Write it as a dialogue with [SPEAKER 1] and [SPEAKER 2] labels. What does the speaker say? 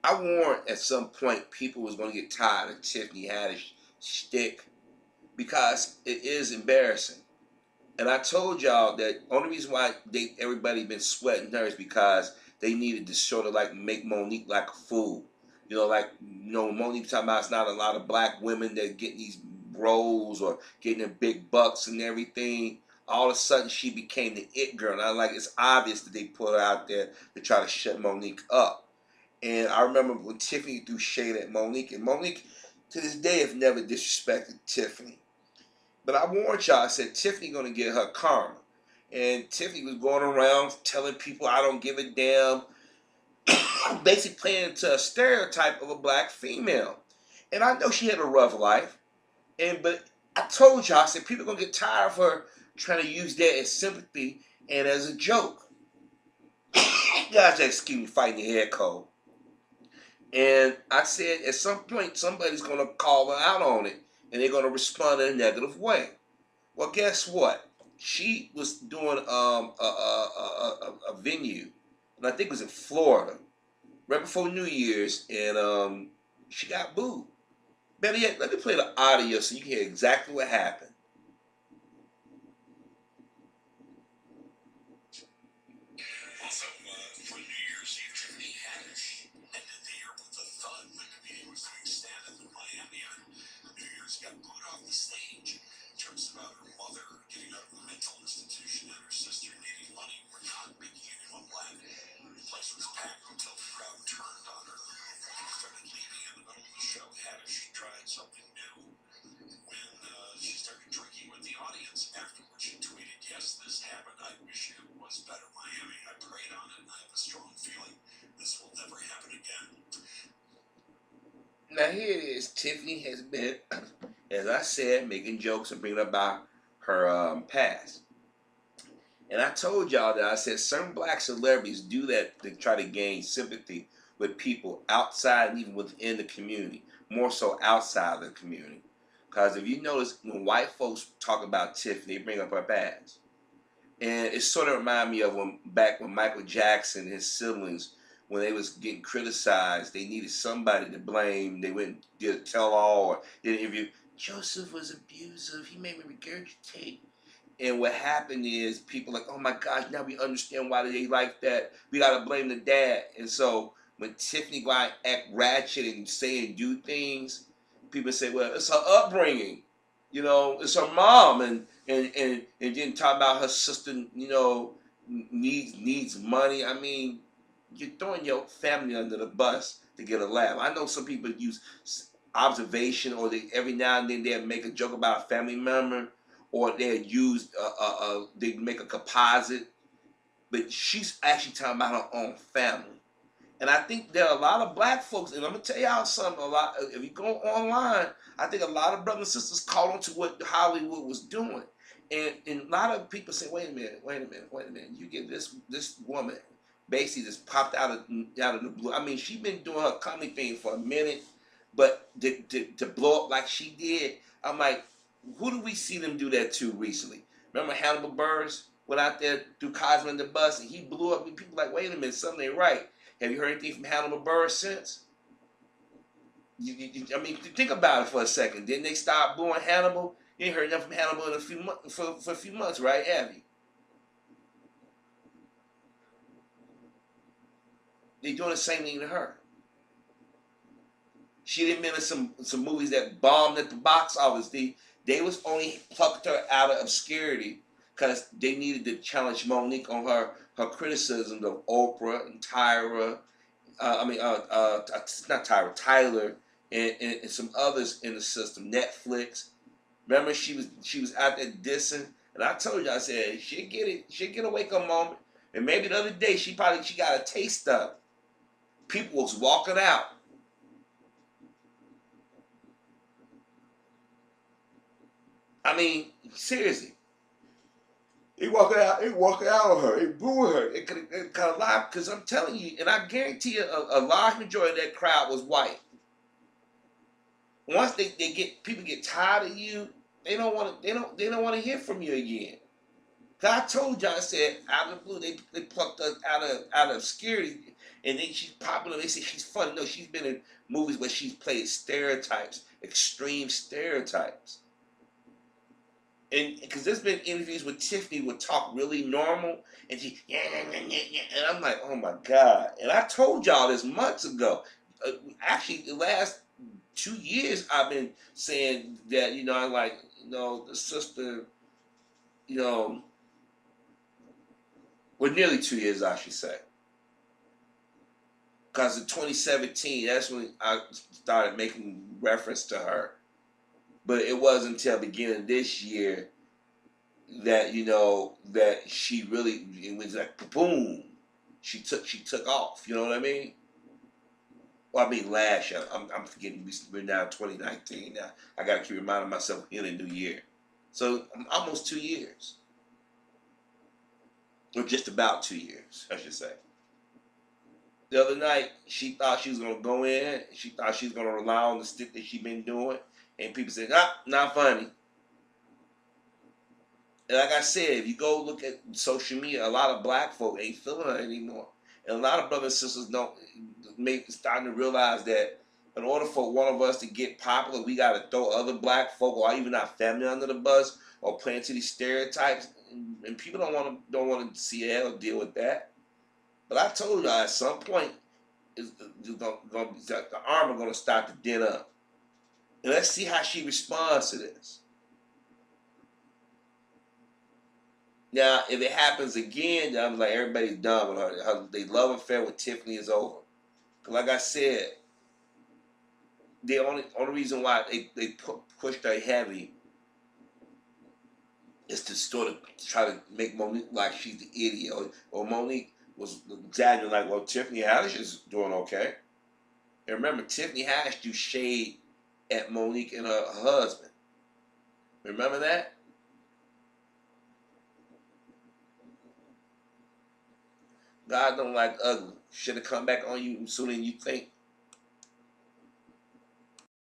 [SPEAKER 1] I warned at some point people was going to get tired of Tiffany Haddish shtick because it is embarrassing. And I told y'all that only reason why everybody been sweating her is because they needed to sort of like make Monique like a fool. Monique talking about it's not a lot of black women that get these roles or getting their big bucks and everything. All of a sudden she became the it girl. And I like it's obvious that they put her out there to try to shut Monique up. And I remember when Tiffany threw shade at Monique, and Monique to this day have never disrespected Tiffany. But I warned y'all, I said Tiffany gonna get her karma. And Tiffany was going around telling people I don't give a damn, basically playing into a stereotype of a black female. And I know she had a rough life. But I told y'all, I said people gonna get tired of her trying to use that as sympathy and as a joke. You guys excuse me fighting your head cold. And I said at some point somebody's gonna call her out on it and they're gonna respond in a negative way. Well, guess what? She was doing a venue, and I think it was in Florida, right before New Year's, and she got booed. Better yet, let me play the audio so you can hear exactly what happened.
[SPEAKER 2] Also, for New Year's Eve, Tiffany Haddish ended the year with a thud when the meeting was doing stand-up in Miami on New Year's, got booed off the stage. Jokes about her mother getting out of a mental institution and her sister needing money were not making anyone laugh. The place was packed until the crowd turned on her. She started leaving in the middle of the show. Haddish tried something new when she started drinking with the audience. Afterwards, she tweeted, "Yes, this happened. I wish it was better Miami. I prayed on it and I have a strong feeling this will never happen again."
[SPEAKER 1] Now here it is. Tiffany has been, as I said, making jokes and bringing about her past. And I told y'all that I said certain black celebrities do that to try to gain sympathy with people outside and even within the community, more so outside the community. Because if you notice, when white folks talk about Tiffany, they bring up her past. And it sort of reminded me of when Michael Jackson and his siblings, when they was getting criticized, they needed somebody to blame. They went and did a tell-all or did an interview. Joseph was abusive. He made me regurgitate. And what happened is people like, oh my gosh, now we understand why they like that. We gotta blame the dad. And so when Tiffany go out and act ratchet and say and do things, people say, well, it's her upbringing. It's her mom and then talk about her sister, needs money. I mean, you're throwing your family under the bus to get a laugh. I know some people use observation, or they every now and then they'll make a joke about a family member, or they'll use they make a composite, but she's actually talking about her own family. And I think there are a lot of black folks, and I'm gonna tell y'all something. If you go online, I think a lot of brothers and sisters caught on to what Hollywood was doing, and a lot of people say, "Wait a minute. You get this woman basically just popped out of the blue. I mean, she's been doing her comedy thing for a minute, but to blow up like she did, I'm like, who do we see them do that to recently? Remember Hannibal Buress went out there through Cosmo and the Bus, and he blew up, and people like, wait a minute, something ain't right. Have you heard anything from Hannibal Buress since? I mean, think about it for a second. Didn't they start booing Hannibal? You ain't heard nothing from Hannibal in a few months, for a few months, right? Have you? They doing the same thing to her. She didn't been in some movies that bombed at the box office. They was only plucked her out of obscurity because they needed to challenge Monique on her criticisms of Oprah and Tyra. Not Tyra, Tyler, and some others in the system. Netflix. Remember, she was out there dissing, and I told you, I said she'll get it. She'll get a wake up moment, and maybe the other day she got a taste of it. People was walking out. I mean, seriously. They walking out on her. They booing her. It could have lied, because I'm telling you, and I guarantee you, a large majority of that crowd was white. Once people get tired of you, they don't want to hear from you again. Cause I told you, I said out of the blue, they plucked us out of obscurity, And then she's popular. They say she's funny. No, she's been in movies where she's played stereotypes, extreme stereotypes. And because there's been interviews with Tiffany would talk really normal, and she and I'm like, oh my god. And I told y'all this months ago. Actually, the last 2 years I've been saying that, I'm like, the sister, you know, well, nearly 2 years I should say. Because in 2017, that's when I started making reference to her. But it wasn't until beginning of this year that that she really, it was like boom, she took off. You know what I mean? Well, I mean last year. I'm forgetting we're now 2019 now. I got to keep reminding myself in a new year. So almost 2 years, or just about 2 years, I should say. The other night, she thought she was gonna go in. She thought she was gonna rely on the stick that she been doing, and people said, "Ah, not funny." And like I said, if you go look at social media, a lot of black folk ain't feeling her anymore, and a lot of brothers and sisters don't starting to realize that in order for one of us to get popular, we got to throw other black folk or even our family under the bus or play into these stereotypes, and people don't want to see that or deal with that. But I told you at some point, the armor going to start to dent up. And let's see how she responds to this. Now, if it happens again, then I'm like, everybody's done with her. They love affair with Tiffany is over. Like I said, the only reason why they pushed her heavy is to sort of try to make Monique like she's the idiot. Or Monique was exaggerating like, well, Tiffany Haddish is doing okay. And remember, Tiffany Haddish threw shade at Monique and her husband. Remember that? God don't like ugly. Should have come back on you sooner than you think.